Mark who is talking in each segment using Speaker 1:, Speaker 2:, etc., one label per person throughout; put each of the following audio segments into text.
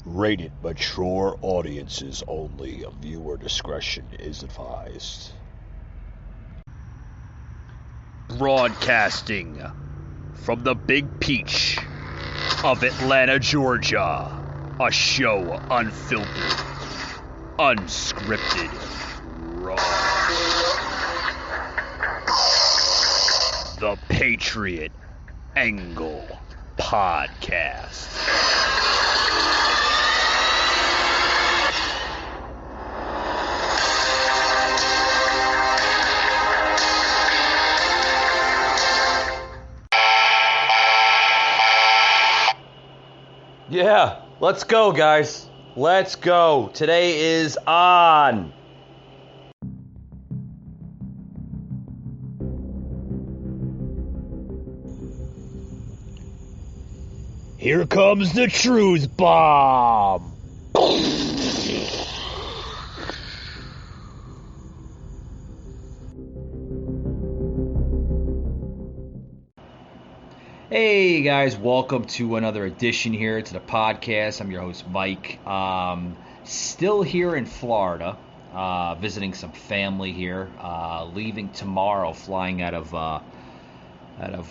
Speaker 1: Rated mature audiences only. Viewer discretion is advised. Broadcasting from the Big Peach of Atlanta, Georgia. A show unfiltered, unscripted, raw. The Patriot Angle Podcast.
Speaker 2: Yeah, let's go, guys. Let's go. Today is on.
Speaker 1: Here comes the truth bomb.
Speaker 2: Hey guys, welcome to another edition here to the podcast. I'm your host Mike. Still here in Florida, visiting some family here. Leaving tomorrow, flying out of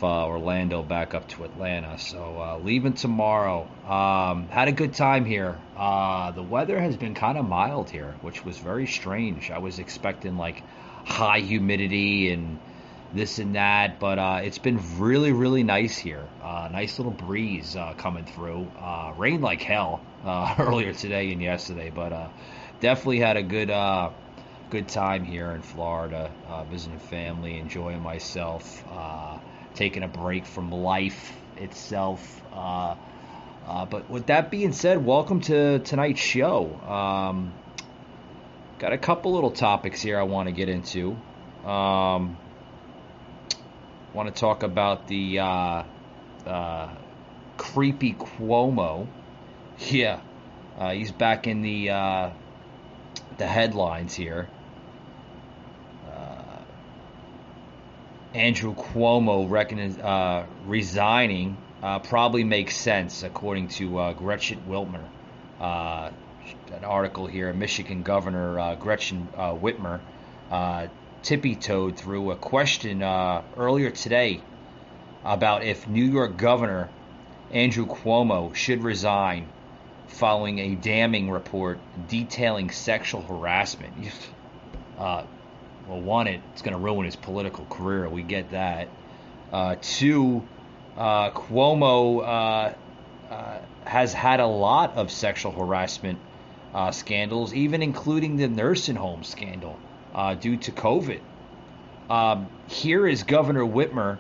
Speaker 2: Orlando back up to Atlanta. So leaving tomorrow. Had a good time here. The weather has been kind of mild here, which was very strange. I was expecting like high humidity and this and that, but it's been really, really nice here. Nice little breeze coming through. Rained like hell earlier today and yesterday, but definitely had a good time here in Florida, visiting family, enjoying myself, taking a break from life itself. But with that being said, welcome to tonight's show. Got a couple little topics here I want to get into. Want to talk about the creepy Cuomo. Yeah, he's back in the headlines here. Andrew Cuomo resigning probably makes sense, according to Gretchen Whitmer. An article here, Michigan Governor Gretchen Whitmer tippy-toed through a question earlier today about if New York Governor Andrew Cuomo should resign following a damning report detailing sexual harassment. Well, one, it's going to ruin his political career. We get that. Two, Cuomo has had a lot of sexual harassment scandals, even including the nursing home scandal. Due to COVID. Here is Governor Whitmer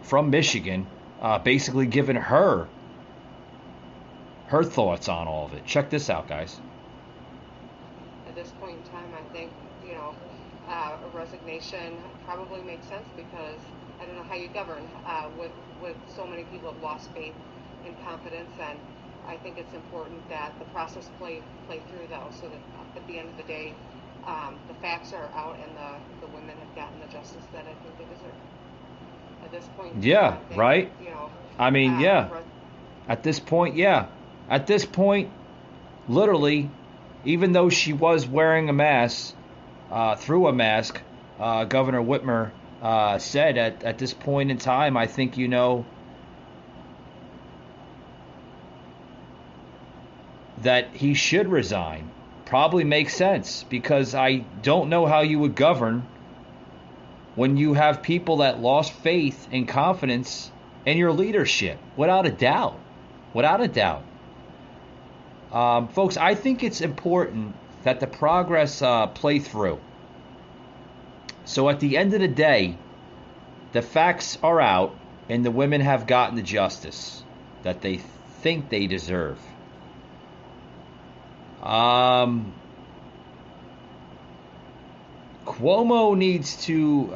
Speaker 2: from Michigan, basically giving her thoughts on all of it. Check this out, guys.
Speaker 3: At this point in time, I think, a resignation probably makes sense because I don't know how you govern with so many people have lost faith and confidence, and I think it's important that the process play through, though, so that at the end of the day, the facts are out and the women have gotten the justice that I think they deserve. At this point,
Speaker 2: yeah, right. I mean, yeah. At this point, literally, even though she was wearing a mask, through a mask, Governor Whitmer said at this point in time, I think that he should resign. Probably makes sense, because I don't know how you would govern when you have people that lost faith and confidence in your leadership, without a doubt. Folks, I think it's important that the progress play through. So at the end of the day, the facts are out and the women have gotten the justice that they think they deserve. Cuomo needs to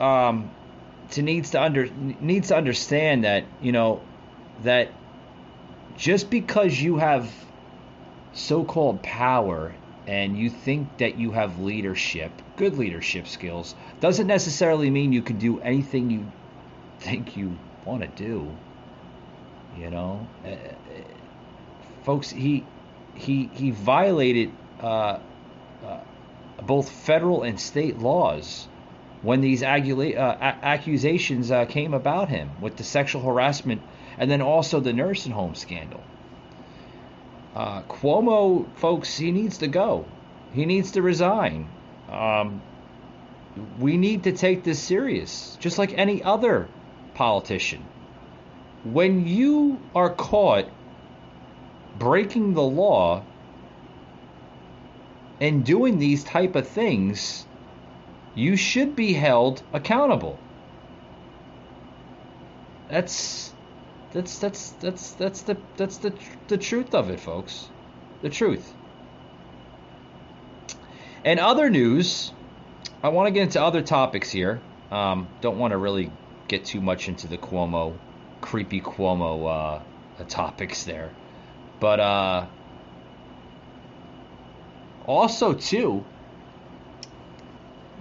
Speaker 2: understand that that just because you have so-called power and you think that you have leadership, good leadership skills, doesn't necessarily mean you can do anything you think you want to do. You know, folks, he violated both federal and state laws when these accusations came about him with the sexual harassment and then also the nursing home scandal. Cuomo, folks, he needs to go. He needs to resign. We need to take this serious, just like any other politician. When you are caught breaking the law and doing these type of things, you should be held accountable. That's the truth of it, folks. The truth. And other news, I want to get into other topics here. Don't want to really get too much into the creepy Cuomo topics there. But also, too,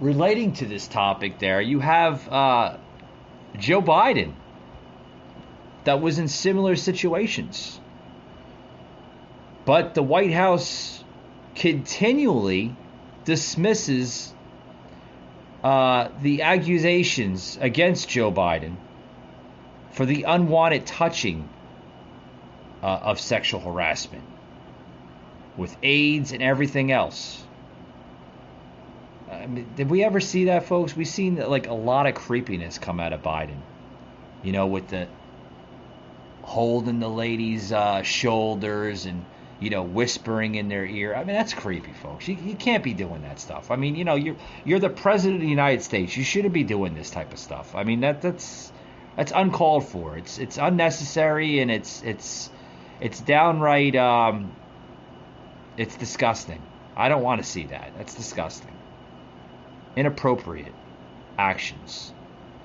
Speaker 2: relating to this topic there, you have Joe Biden that was in similar situations. But the White House continually dismisses the accusations against Joe Biden for the unwanted touching of sexual harassment with AIDS and everything else. Did we ever see that, folks? We've seen like a lot of creepiness come out of Biden. You know, with the holding the ladies' shoulders and, you know, whispering in their ear. I mean, that's creepy, folks. You can't be doing that stuff. I mean, you know, you're the president of the United States. You shouldn't be doing this type of stuff. I mean, that's uncalled for. It's unnecessary, and it's downright it's disgusting. I don't want to see that. That's disgusting. Inappropriate actions,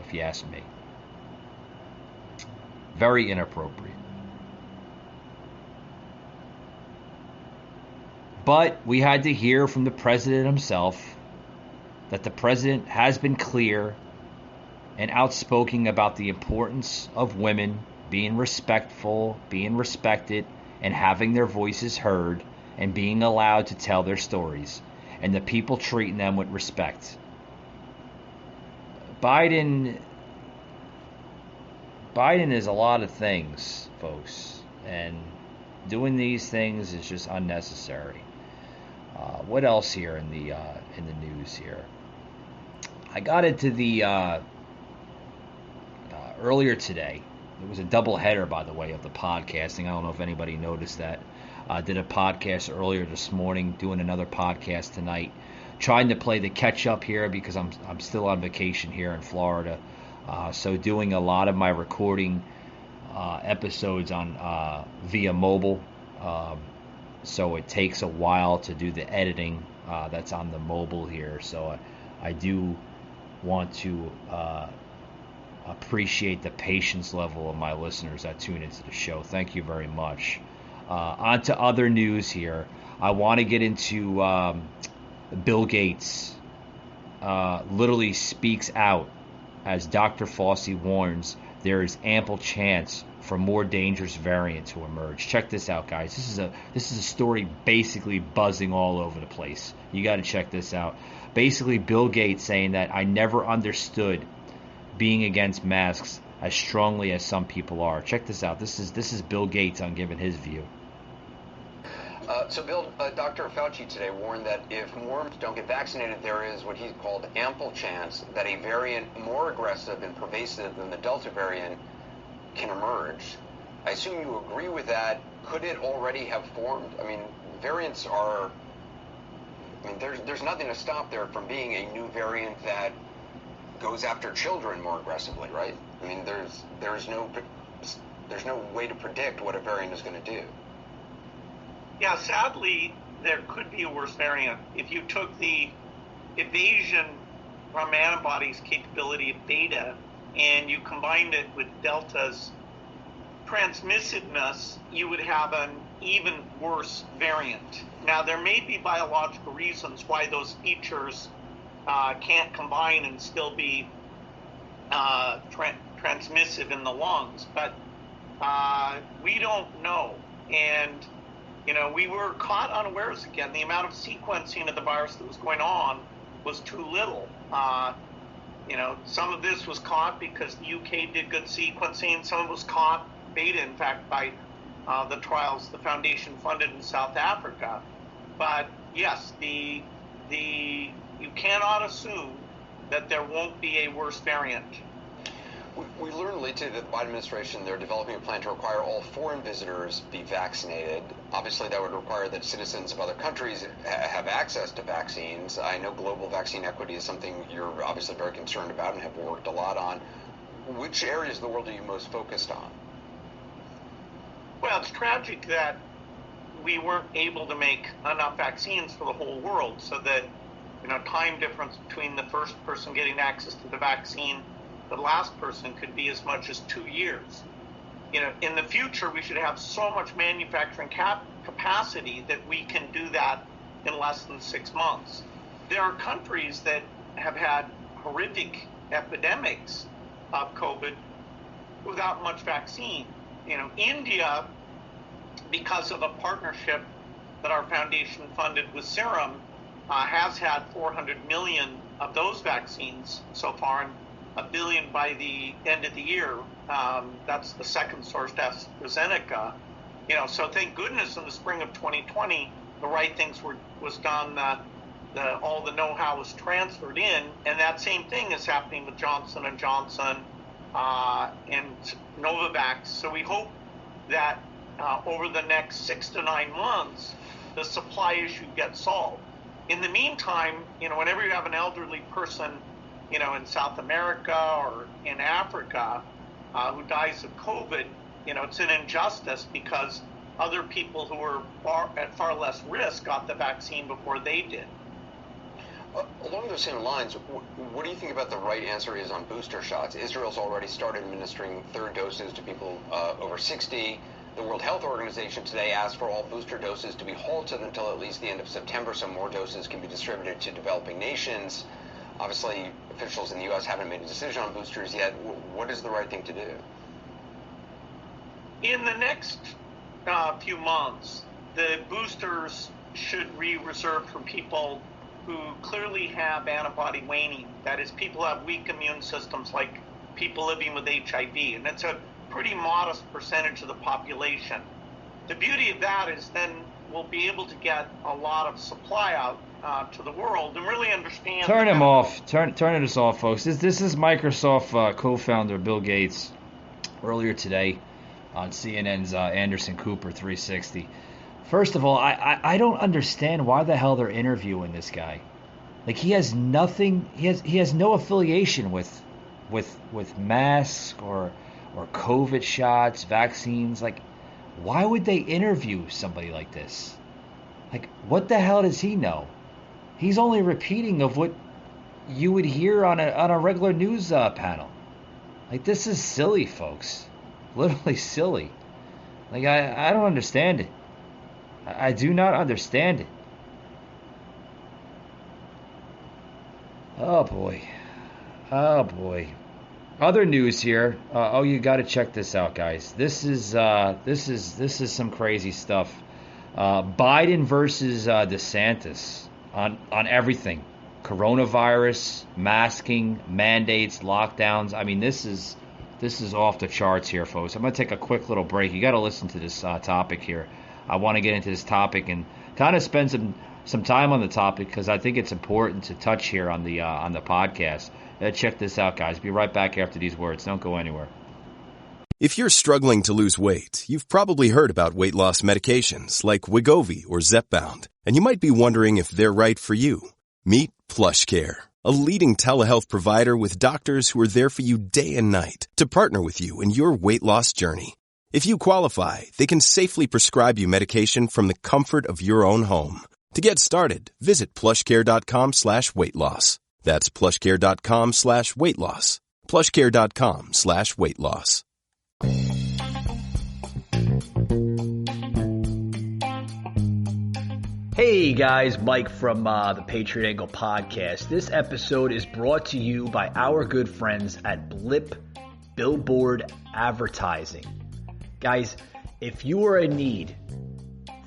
Speaker 2: if you ask me. Very inappropriate. But we had to hear from the president himself that the president has been clear and outspoken about the importance of women being respectful, being respected, and having their voices heard, and being allowed to tell their stories, and the people treating them with respect. Biden is a lot of things, folks, and doing these things is just unnecessary. What else here in the news here? I got into the earlier today. It was a double header, by the way, of the podcasting. I don't know if anybody noticed that. I did a podcast earlier this morning, doing another podcast tonight, trying to play the catch up here because I'm still on vacation here in Florida. So doing a lot of my recording episodes on via mobile. So it takes a while to do the editing that's on the mobile here. So I do want to appreciate the patience level of my listeners that tune into the show. Thank you very much. On to other news here. I want to get into Bill Gates literally speaks out as Dr. Fauci warns there is ample chance for more dangerous variant to emerge. Check this out, guys. This is a story basically buzzing all over the place. You got to check this out. Basically, Bill Gates saying that I never understood being against masks as strongly as some people are. Check this out. This is Bill Gates on giving his view.
Speaker 4: So Bill, Dr. Fauci today warned that if more don't get vaccinated, there is what he called ample chance that a variant more aggressive and pervasive than the Delta variant can emerge. I assume you agree with that. Could it already have formed? I mean, variants are, I mean, there's nothing to stop there from being a new variant that goes after children more aggressively, right? I mean, there's no way to predict what a variant is going to do.
Speaker 5: Yeah, sadly, there could be a worse variant. If you took the evasion from antibodies capability of beta and you combined it with Delta's transmissiveness, you would have an even worse variant. Now, there may be biological reasons why those features can't combine and still be transmissive in the lungs, but We don't know. And, we were caught unawares again. The amount of sequencing of the virus that was going on was too little. Some of this was caught because the UK did good sequencing. Some of it was caught, beta, in fact, by the trials the foundation funded in South Africa. But yes, you cannot assume that there won't be a worse variant.
Speaker 4: We learned late today that the Biden administration, they're developing a plan to require all foreign visitors be vaccinated. Obviously, that would require that citizens of other countries have access to vaccines. I know global vaccine equity is something you're obviously very concerned about and have worked a lot on. Which areas of the world are you most focused on?
Speaker 5: Well, it's tragic that we weren't able to make enough vaccines for the whole world, so that, time difference between the first person getting access to the vaccine, the last person, could be as much as 2 years. In the future, we should have so much manufacturing capacity that we can do that in less than 6 months. There are countries that have had horrific epidemics of COVID without much vaccine. India, because of a partnership that our foundation funded with Serum, has had 400 million of those vaccines so far, and 1 billion by the end of the year. That's the second source, AstraZeneca. So thank goodness in the spring of 2020, the right things was done. All the know-how was transferred in, and that same thing is happening with Johnson & Johnson and Novavax. So we hope that over the next 6 to 9 months, the supply issue gets solved. In the meantime, whenever you have an elderly person, in South America or in Africa who dies of COVID, it's an injustice because other people who are at far less risk got the vaccine before they did.
Speaker 4: Along those same lines, what do you think about the right answer is on booster shots? Israel's already started administering third doses to people over 60. The World Health Organization today asked for all booster doses to be halted until at least the end of September so more doses can be distributed to developing nations. Obviously, officials in the U.S. haven't made a decision on boosters yet. What is the right thing to do?
Speaker 5: In the next few months, the boosters should be reserved for people who clearly have antibody waning. That is, people who have weak immune systems, like people living with HIV. And it's a pretty modest percentage of the population. The beauty of that is then we'll be able to get a lot of supply out to the world and really understand.
Speaker 2: Turn him off. Turn this off, folks. This is Microsoft co-founder Bill Gates earlier today on CNN's Anderson Cooper 360. First of all, I don't understand why the hell they're interviewing this guy. Like, he has nothing. He has no affiliation with masks or COVID shots, vaccines. Like, why would they interview somebody like this? Like, what the hell does he know? He's only repeating of what you would hear on a regular news panel. Like, this is silly, folks. Literally silly. Like, I don't understand it. I do not understand it. Oh boy. Other news here. You got to check this out, guys. This is some crazy stuff. Biden versus DeSantis on everything. Coronavirus, masking, mandates, lockdowns. I mean, this is off the charts here, folks. I'm going to take a quick little break. You got to listen to this topic here. I want to get into this topic and kind of spend some time on the topic because I think it's important to touch here on the podcast. Check this out, guys. Be right back after these words. Don't go anywhere.
Speaker 6: If you're struggling to lose weight, you've probably heard about weight loss medications like Wegovy or Zepbound, and you might be wondering if they're right for you. Meet PlushCare, a leading telehealth provider with doctors who are there for you day and night to partner with you in your weight loss journey. If you qualify, they can safely prescribe you medication from the comfort of your own home. To get started, visit plushcare.com/weightloss. That's plushcare.com/weightloss. plushcare.com/weightloss.
Speaker 2: Hey guys, Mike from the Patriot Angle podcast. This episode is brought to you by our good friends at Blip Billboard Advertising.
Speaker 7: Guys, if you are in need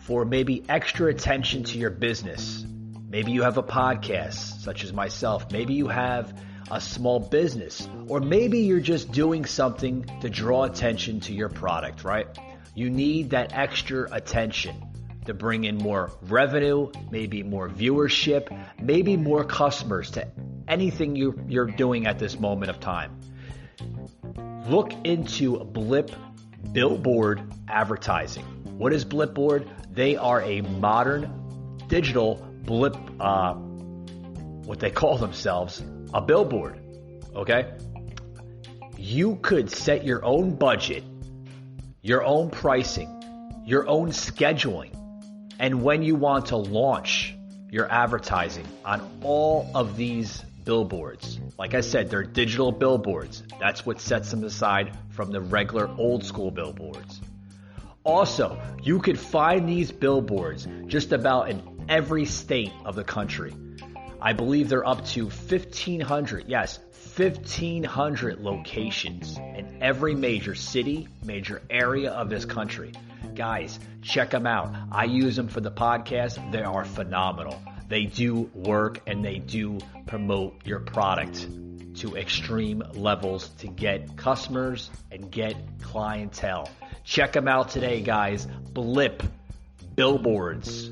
Speaker 7: for maybe extra attention to your business, maybe you have a podcast such as myself, maybe you have a small business, or maybe you're just doing something to draw attention to your product, right? You need that extra attention to bring in more revenue, maybe more viewership, maybe more customers to anything you're doing at this moment of time. Look into Blip Billboard Advertising. What is Blipboard? They are a modern digital blip, what they call themselves, a billboard, okay? You could set your own budget, your own pricing, your own scheduling, and when you want to launch your advertising on all of these billboards. Like I said, they're digital billboards. That's what sets them aside from the regular old school billboards. Also, you could find these billboards just about in every state of the country. I believe they're up to 1,500, yes, 1,500 locations in every major city, major area of this country. Guys, check them out. I use them for the podcast. They are phenomenal. They do work and they do promote your product to extreme levels to get customers and get clientele. Check them out today, guys. Blip Billboards.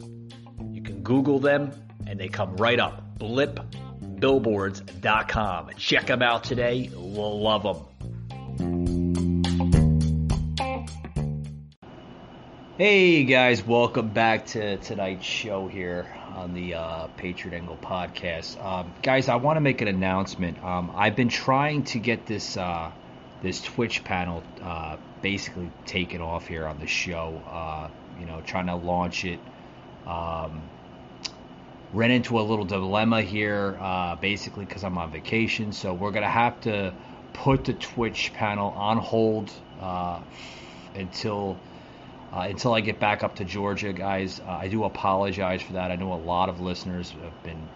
Speaker 7: You can Google them and they come right up. blipbillboards.com. Check them out today. You'll love them.
Speaker 2: Hey guys, welcome back to tonight's show here on the Patriot Angle podcast. Guys, I want to make an announcement. I've been trying to get this Twitch panel basically taken off here on the show. Trying to launch it. Ran into a little dilemma here, basically because I'm on vacation. So we're gonna have to put the Twitch panel on hold until I get back up to Georgia, guys. I do apologize for that. I know a lot of listeners have been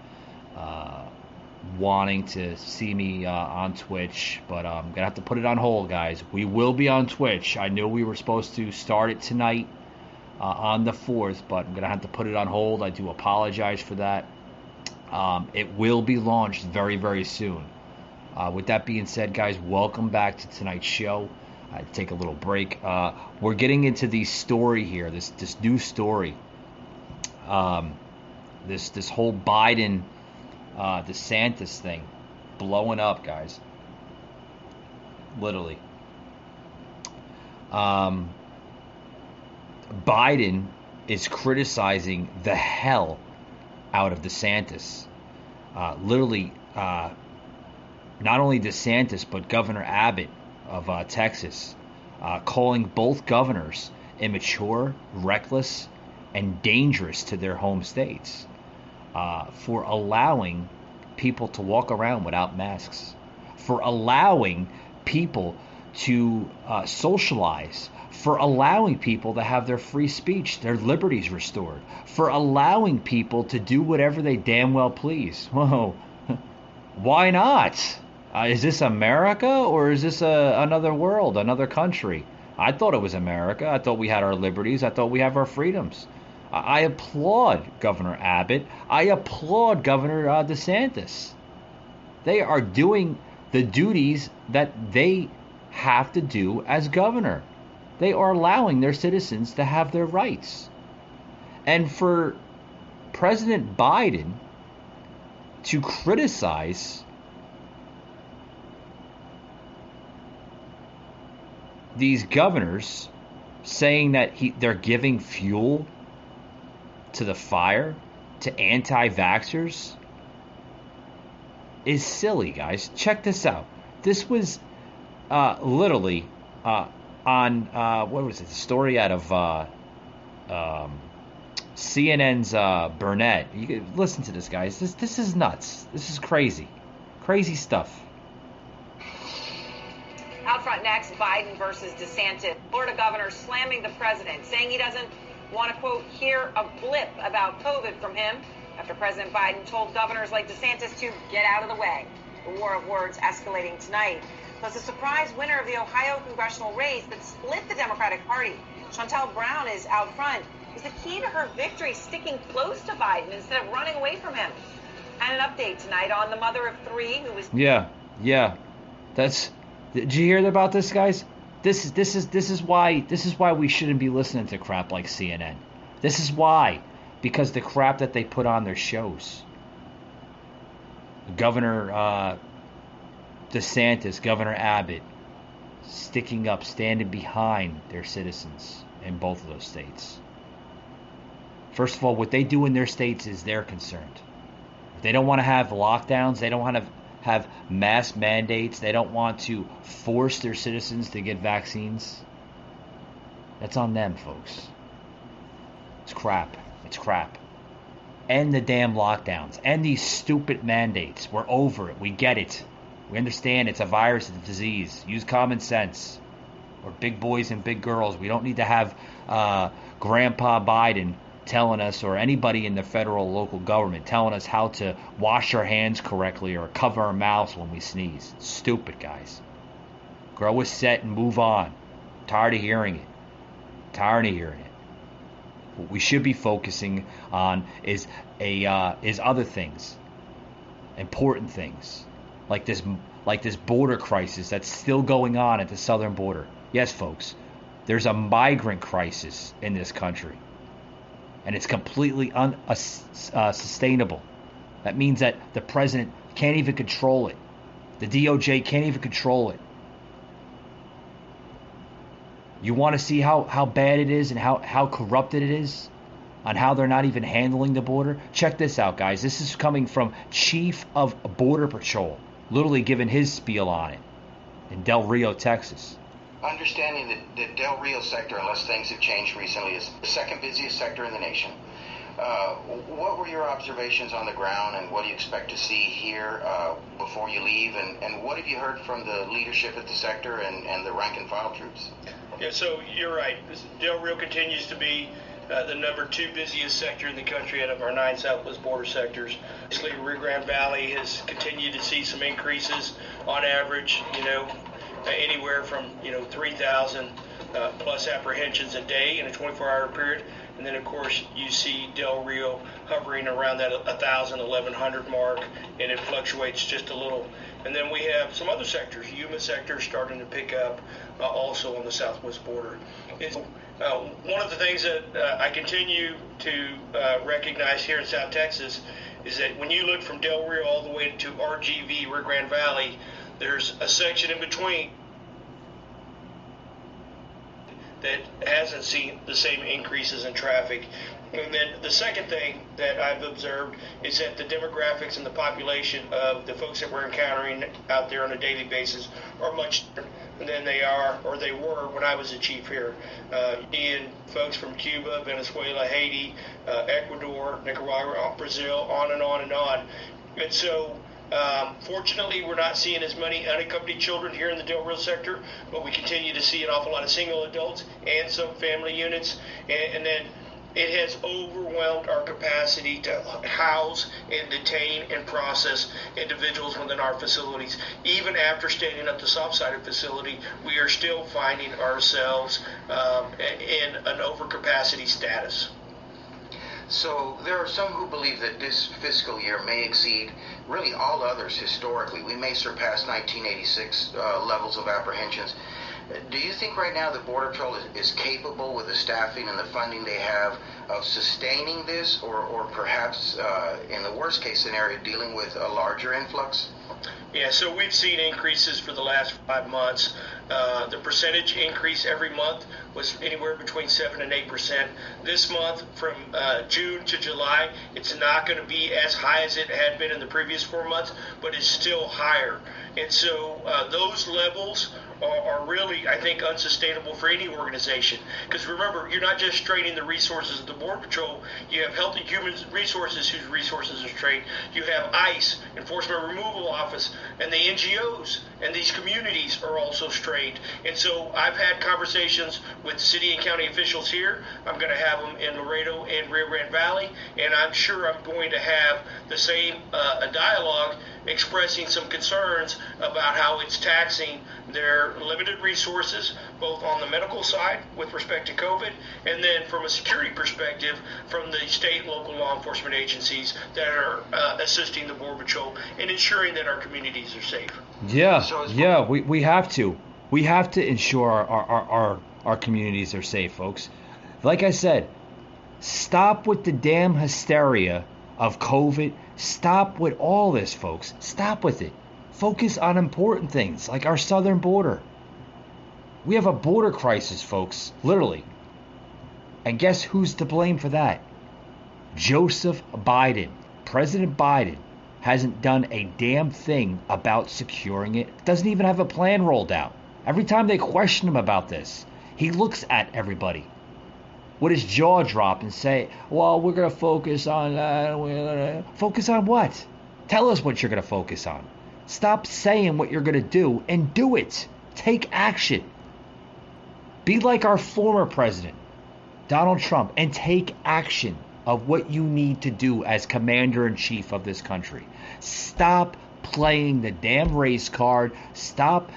Speaker 2: wanting to see me on Twitch, but I'm going to have to put it on hold, guys. We will be on Twitch. I know we were supposed to start it tonight on the 4th, but I'm going to have to put it on hold. I do apologize for that. It will be launched very, very soon. With that being said, guys, welcome back to tonight's show. I take a little break. We're getting into the story here, this new story. This whole Biden DeSantis thing blowing up, guys. Literally. Biden is criticizing the hell out of DeSantis. Literally, not only DeSantis, but Governor Abbott of Texas, calling both governors immature, reckless, and dangerous to their home states for allowing people to walk around without masks, for allowing people to socialize, for allowing people to have their free speech, their liberties restored, for allowing people to do whatever they damn well please. Whoa, why not? Is this America or is this another world, another country? I thought it was America. I thought we had our liberties. I thought we have our freedoms. I applaud Governor Abbott. I applaud Governor DeSantis. They are doing the duties that they have to do as governor. They are allowing their citizens to have their rights. And for President Biden to criticize these governors, saying that they're giving fuel to the fire to anti-vaxxers, is silly, guys. Check this out. This was literally on what was it? The story out of CNN's Burnett. You can listen to this, guys. This is nuts. This is crazy stuff.
Speaker 8: Out front next, Biden versus DeSantis. Florida governor slamming the president, saying he doesn't want to, quote, hear a blip about COVID from him after President Biden told governors like DeSantis to get out of the way. The war of words escalating tonight. Plus, a surprise winner of the Ohio congressional race that split the Democratic Party. Shontel Brown is out front. Is the key to her victory sticking close to Biden instead of running away from him? And an update tonight on the mother of three who was...
Speaker 2: Yeah. Did you hear about this, guys? This is why we shouldn't be listening to crap like CNN. This is why. Because the crap that they put on their shows. Governor DeSantis, Governor Abbott, sticking up, standing behind their citizens in both of those states. First of all, what they do in their states is they're concerned. If they don't want to have lockdowns, they don't want to have mass mandates, they don't want to force their citizens to get vaccines. That's on them, folks. It's crap. End the damn lockdowns. End these stupid mandates. We're over it. We get it. We understand it's a virus, it's a disease. Use common sense. We're big boys and big girls. We don't need to have Grandpa Biden telling us, or anybody in the federal local government telling us how to wash our hands correctly or cover our mouths when we sneeze. It's stupid, guys. Grow a set and move on. Tired of hearing it. What we should be focusing on is other things, important things, like this border crisis that's still going on at the southern border. Yes, folks, there's a migrant crisis in this country, and it's completely unsustainable. That means that the president can't even control it. The DOJ can't even control it. You want to see how bad it is and how corrupted it is, on how they're not even handling the border? Check this out, guys. This is coming from Chief of Border Patrol, literally giving his spiel on it in Del Rio, Texas.
Speaker 9: Understanding that the Del Rio sector, unless things have changed recently, is the second busiest sector in the nation. What were your observations on the ground, and what do you expect to see here before you leave? And what have you heard from the leadership at the sector and the rank and file troops?
Speaker 10: Yeah, so you're right. Del Rio continues to be the number 2 busiest sector in the country out of our 9 southwest border sectors. Basically, Rio Grande Valley has continued to see some increases on average, anywhere from 3,000 plus apprehensions a day in a 24-hour period. And then, of course, you see Del Rio hovering around that 1,000, 1,100 mark, and it fluctuates just a little. And then we have some other sectors, Yuma sector starting to pick up also on the southwest border. One of the things that I continue to recognize here in South Texas is that when you look from Del Rio all the way to RGV, Rio Grande Valley, there's a section in between that hasn't seen the same increases in traffic. And then the second thing that I've observed is that the demographics and the population of the folks that we're encountering out there on a daily basis are much different than they are, or they were when I was a chief here. And folks from Cuba, Venezuela, Haiti, Ecuador, Nicaragua, Brazil, on and on and on. And so fortunately, we're not seeing as many unaccompanied children here in the Del Rio sector, but we continue to see an awful lot of single adults and some family units. And then it has overwhelmed our capacity to house and detain and process individuals within our facilities. Even after standing up the soft-sided facility, we are still finding ourselves in an overcapacity status.
Speaker 9: So there are some who believe that this fiscal year may exceed really all others historically. We may surpass 1986 levels of apprehensions. Do you think right now the Border Patrol is capable, with the staffing and the funding they have, of sustaining this, or perhaps in the worst case scenario, dealing with a larger influx?
Speaker 10: Yeah, so we've seen increases for the last 5 months. The percentage increase every month was anywhere between 7 and 8%. This month, from June to July, it's not going to be as high as it had been in the previous 4 months, but it's still higher. And so those levels are really, I think, unsustainable for any organization. Because remember, you're not just straining the resources of the Border Patrol. You have Health and Human Resources whose resources are strained. You have ICE, Enforcement Removal Office, and the NGOs and these communities are also strained. And so I've had conversations with city and county officials here. I'm going to have them in Laredo and Rio Grande Valley, and I'm sure I'm going to have the same a dialogue expressing some concerns about how it's taxing their limited resources, both on the medical side with respect to COVID, and then from a security perspective from the state and local law enforcement agencies that are assisting the Border Patrol in ensuring that our communities are safe.
Speaker 2: Yeah, we have to. We have to ensure our communities are safe, folks. Like I said, stop with the damn hysteria of COVID. Stop with all this, folks. Stop with it. Focus on important things like our southern border. We have a border crisis, folks, literally. And guess who's to blame for that? Joseph Biden. President Biden hasn't done a damn thing about securing it. Doesn't even have a plan rolled out. Every time they question him about this, he looks at everybody with his jaw drop and say, well, we're going to focus on... Focus on what? Tell us what you're going to focus on. Stop saying what you're going to do and do it. Take action. Be like our former president, Donald Trump, and take action of what you need to do as commander-in-chief of this country. Stop playing the damn race card. Stop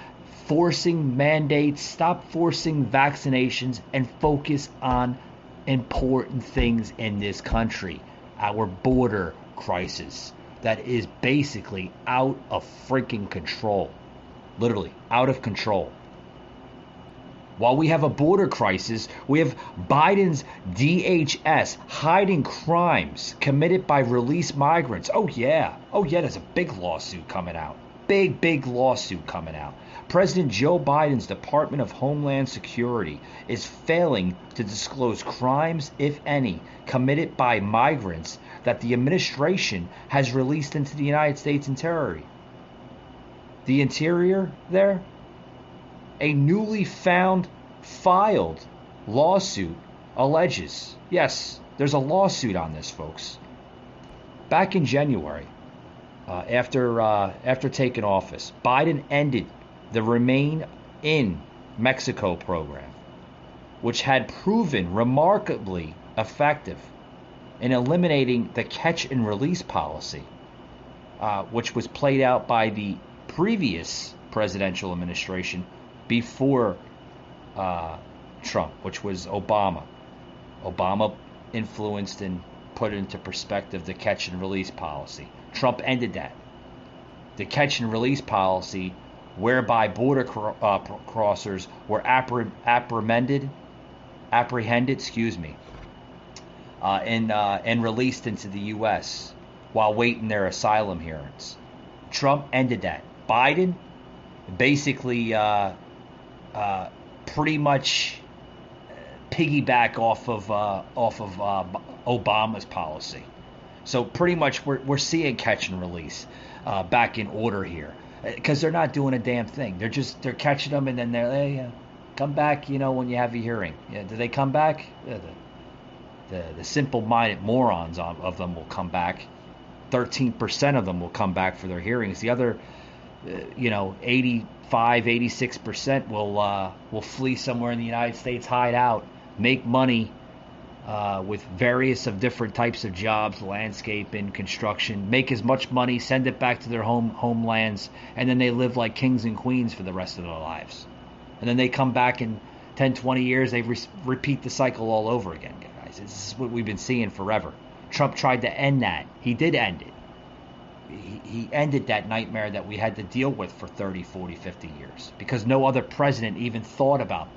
Speaker 2: forcing mandates. Stop forcing vaccinations and focus on important things in this country. Our border crisis that is basically out of freaking control. Literally out of control. While we have a border crisis, we have Biden's DHS hiding crimes committed by released migrants. Oh yeah, there's a big lawsuit coming out. Big lawsuit coming out. President Joe Biden's Department of Homeland Security is failing to disclose crimes, if any, committed by migrants that the administration has released into the United States Interior. The Interior there? A newly filed lawsuit alleges. Yes, there's a lawsuit on this, folks. Back in January, after taking office, Biden ended the Remain in Mexico program, which had proven remarkably effective in eliminating the catch and release policy, which was played out by the previous presidential administration before Trump, which was Obama. Obama influenced and put into perspective the catch and release policy. Trump ended that. The catch and release policy, whereby border crossers were apprehended, and released into the U.S. while waiting their asylum hearings. Trump ended that. Biden basically pretty much piggyback off of Obama's policy. So pretty much we're seeing catch and release back in order here, because they're not doing a damn thing. They're catching them and then they're come back, when you have your hearing. Yeah, do they come back? Yeah, the simple-minded morons of them will come back. 13% of them will come back for their hearings. The other 86% will flee somewhere in the United States, hide out, make money with various of different types of jobs, landscaping, construction, make as much money, send it back to their homelands, and then they live like kings and queens for the rest of their lives. And then they come back in 10, 20 years, they repeat the cycle all over again, guys. This is what we've been seeing forever. Trump tried to end that. He did end it. He ended that nightmare that we had to deal with for 30, 40, 50 years, because no other president even thought about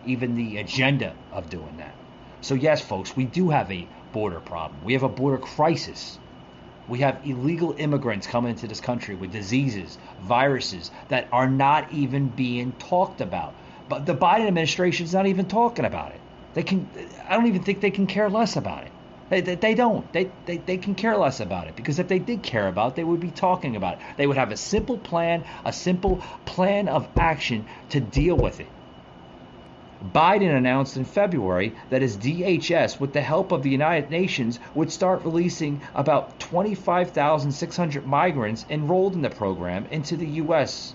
Speaker 2: even the agenda of doing that. So yes, folks, we do have a border problem. We have a border crisis. We have illegal immigrants coming into this country with diseases, viruses that are not even being talked about. But the Biden administration is not even talking about it. I don't even think they can care less about it. They don't. They can care less about it, because if they did care about it, they would be talking about it. They would have a simple plan of action to deal with it. Biden announced in February that his DHS, with the help of the United Nations, would start releasing about 25,600 migrants enrolled in the program into the U.S.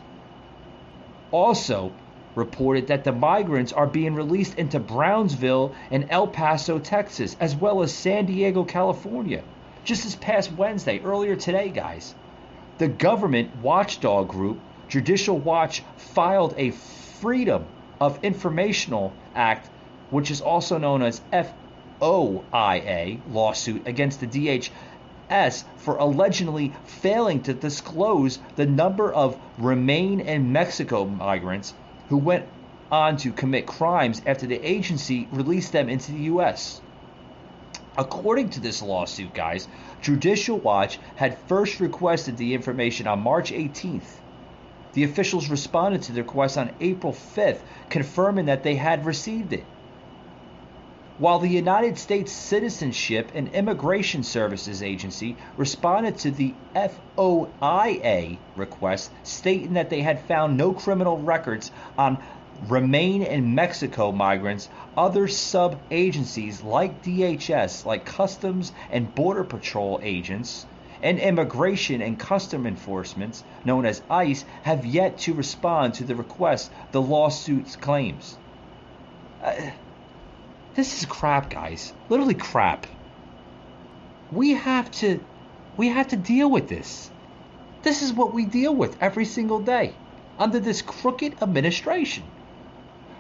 Speaker 2: Also reported that the migrants are being released into Brownsville and El Paso, Texas, as well as San Diego, California. Just this past Wednesday, earlier today, guys, the government watchdog group, Judicial Watch, filed a Freedom of Informational Act, which is also known as FOIA lawsuit against the DHS for allegedly failing to disclose the number of Remain in Mexico migrants who went on to commit crimes after the agency released them into the U.S. According to this lawsuit, guys, Judicial Watch had first requested the information on March 18th. The officials responded to the request on April 5th, confirming that they had received it. While the United States Citizenship and Immigration Services Agency responded to the FOIA request, stating that they had found no criminal records on Remain in Mexico migrants, other sub-agencies like DHS, like Customs and Border Patrol agents, and Immigration and Custom Enforcement, known as ICE, have yet to respond to the request the lawsuit claims. This is crap, guys. Literally crap. We have to deal with this. This is what we deal with every single day under this crooked administration.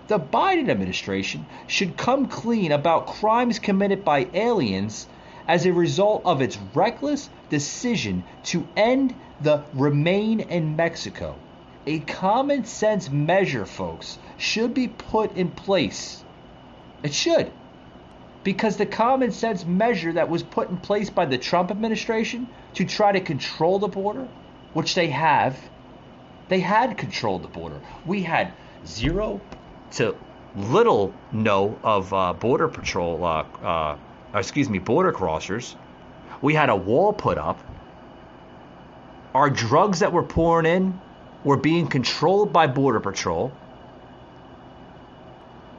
Speaker 2: The Biden administration should come clean about crimes committed by aliens as a result of its reckless decision to end the Remain in Mexico. A common sense measure, folks, should be put in place. It should. Because the common sense measure that was put in place by the Trump administration to try to control the border, which they had controlled the border. We had zero to little no of border patrol, border crossers. We had a wall put up. Our drugs that were pouring in were being controlled by Border Patrol.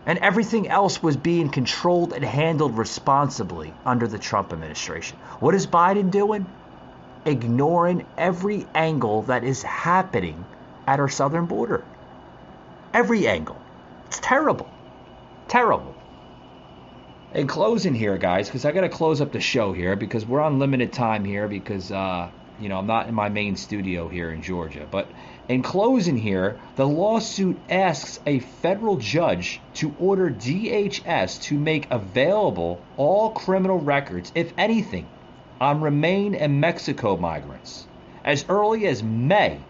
Speaker 2: And everything else was being controlled and handled responsibly under the Trump administration. What is Biden doing? Ignoring every angle that is happening at our southern border. Every angle. It's terrible. Terrible. In closing here, guys, because I got to close up the show here because we're on limited time here because, I'm not in my main studio here in Georgia. But in closing here, the lawsuit asks a federal judge to order DHS to make available all criminal records, if anything, on Remain in Mexico migrants. As early as May,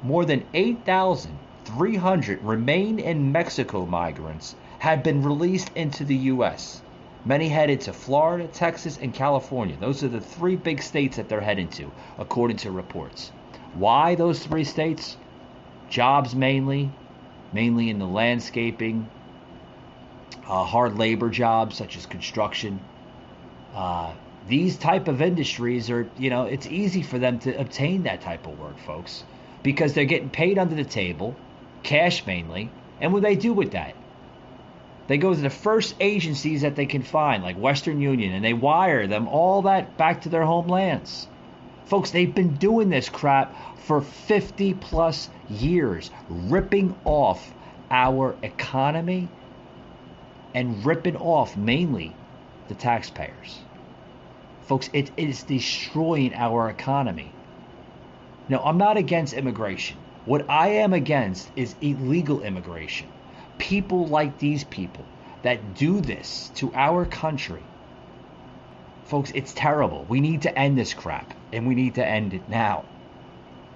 Speaker 2: more than 8,300 Remain in Mexico migrants had been released into the U.S. Many headed to Florida, Texas, and California. Those are the three big states that they're heading to, according to reports. Why those three states? Jobs mainly in the landscaping, hard labor jobs such as construction. These type of industries are, it's easy for them to obtain that type of work, folks, because they're getting paid under the table, cash mainly. And what do they do with that? They go to the first agencies that they can find, like Western Union, and they wire them all that back to their homelands. Folks, they've been doing this crap for 50 plus years, ripping off our economy and ripping off mainly the taxpayers. Folks, it is destroying our economy. Now, I'm not against immigration. What I am against is illegal immigration. People like these people that do this to our country. Folks, it's terrible. We need to end this crap, and we need to end it now,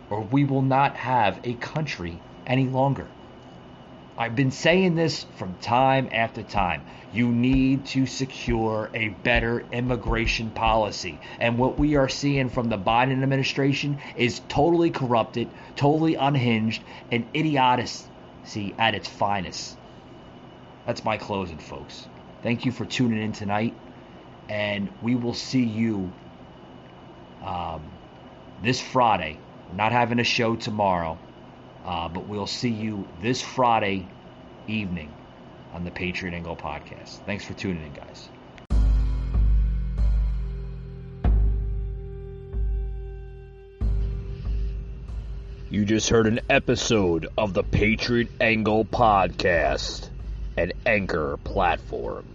Speaker 2: or we will not have a country any longer. I've been saying this from time after time. You need to secure a better immigration policy. And what we are seeing from the Biden administration is totally corrupted, totally unhinged, and idiocy at its finest. That's my closing, folks. Thank you for tuning in tonight. And we will see you this Friday. We're not having a show tomorrow, but we'll see you this Friday evening on the Patriot Angle podcast. Thanks for tuning in, guys.
Speaker 1: You just heard an episode of the Patriot Angle podcast, an Anchor platform.